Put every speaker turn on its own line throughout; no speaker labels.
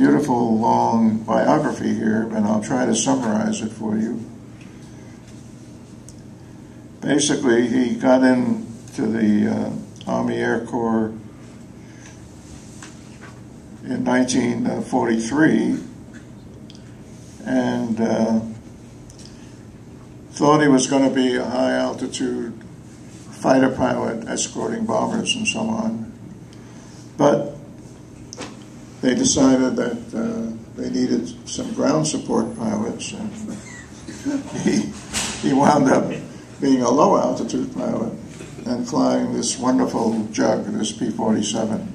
beautiful long biography here, and I'll try to summarize it for you. Basically, he got into the Army Air Corps in 1943 and thought he was going to be a high-altitude fighter pilot escorting bombers and so on. But they decided that they needed some ground support pilots, and he wound up being a low-altitude pilot and flying this wonderful Jug, this P-47.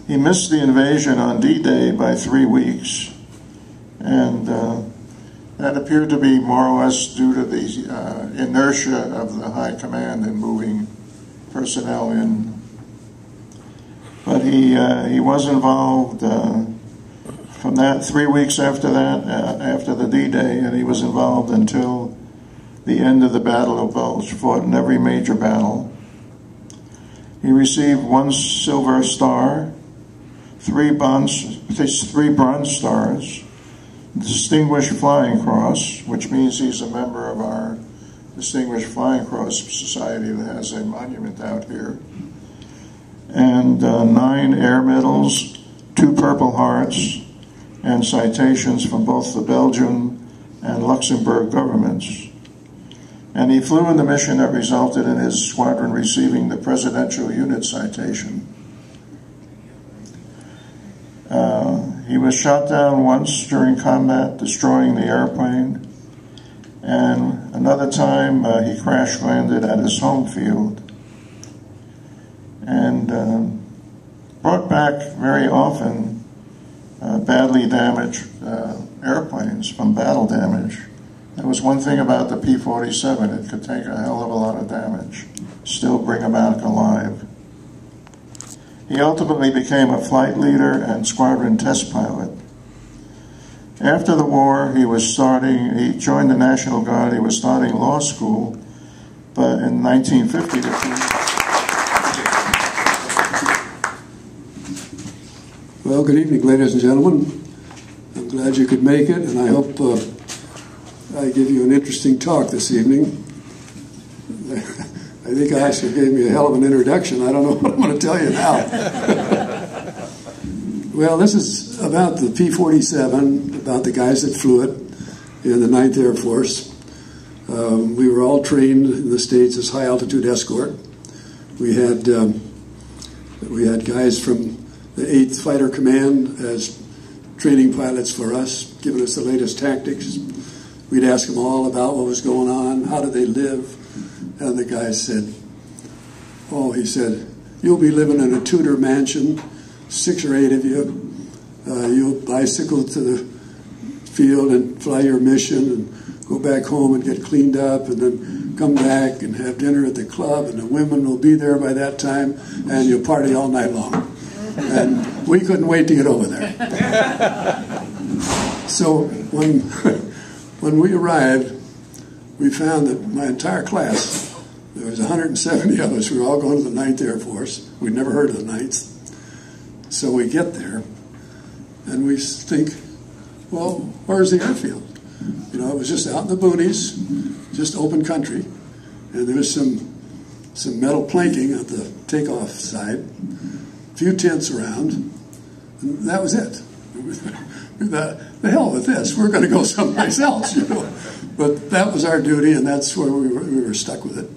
He missed the invasion on D-Day by 3 weeks, and that appeared to be more or less due to the inertia of the high command in moving personnel in. But he was involved from that 3 weeks after that, after the D-Day, and he was involved until the end of the Battle of Bulge, fought in every major battle. He received 1 Silver Star, 3 Bronze Stars, Distinguished Flying Cross, which means he's a member of our Distinguished Flying Cross Society that has a monument out here, and 9 Air Medals, 2 Purple Hearts, and citations from both the Belgian and Luxembourg governments. And he flew in the mission that resulted in his squadron receiving the Presidential Unit Citation. He was shot down once during combat, destroying the airplane, and another time he crash landed at his home field, and brought back very often badly damaged airplanes from battle damage. There was one thing about the P-47, it could take a hell of a lot of damage, still bring them back alive. He ultimately became a flight leader and squadron test pilot. After the war, he joined the National Guard, he was starting law school, but in 1950,
Well, good evening, ladies and gentlemen. I'm glad you could make it, and I hope I give you an interesting talk this evening. I think Oscar gave me a hell of an introduction. I don't know what I'm going to tell you now. Well, this is about the P-47, about the guys that flew it in the 9th Air Force. We were all trained in the States as high-altitude escort. We had guys from the 8th Fighter Command as training pilots for us, giving us the latest tactics. We'd ask them all about what was going on, how did they live, and the guy said, he said, you'll be living in a Tudor mansion, 6 or 8 of you. You'll bicycle to the field and fly your mission and go back home and get cleaned up and then come back and have dinner at the club, and the women will be there by that time, and you'll party all night long. And we couldn't wait to get over there. So when we arrived, we found that my entire class, there was 170 of us, we were all going to the 9th Air Force. We'd never heard of the 9th. So we get there, and we think, well, where's the airfield? You know, it was just out in the boonies, just open country, and there was some metal planking at the takeoff side, a few tents around, and that was it. The hell with this, we're going to go someplace else, you know. But that was our duty, and that's where we were stuck with it.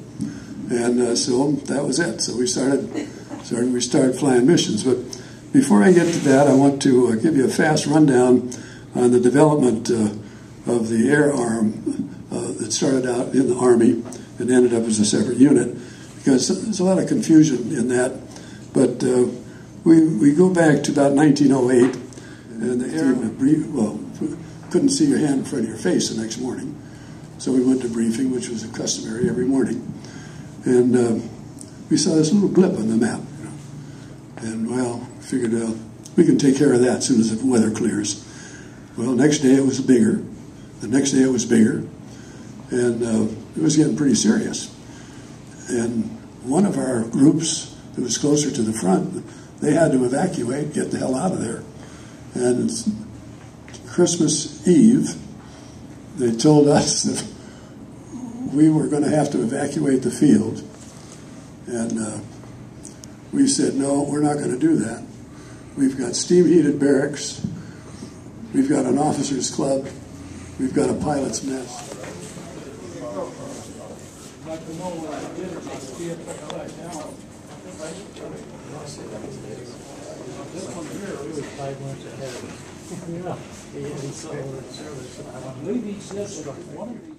And so that was it. So we started flying missions. But before I get to that, I want to give you a fast rundown on the development of the air arm that started out in the Army and ended up as a separate unit, because there's a lot of confusion in that. But we go back to about 1908, and the air couldn't see your hand in front of your face the next morning. So we went to briefing, which was customary every morning. And we saw this little blip on the map. You know? And, well, figured we can take care of that as soon as the weather clears. Well, next day it was bigger. The next day it was bigger. And it was getting pretty serious. And one of our groups that was closer to the front, they had to evacuate, get the hell out of there. And Christmas Eve, they told us that we were going to have to evacuate the field. And we said, no, we're not going to do that. We've got steam-heated barracks. We've got an officers' club. We've got a pilot's mess.
This one here really 5 months ahead. Yeah. I believe he says that one of the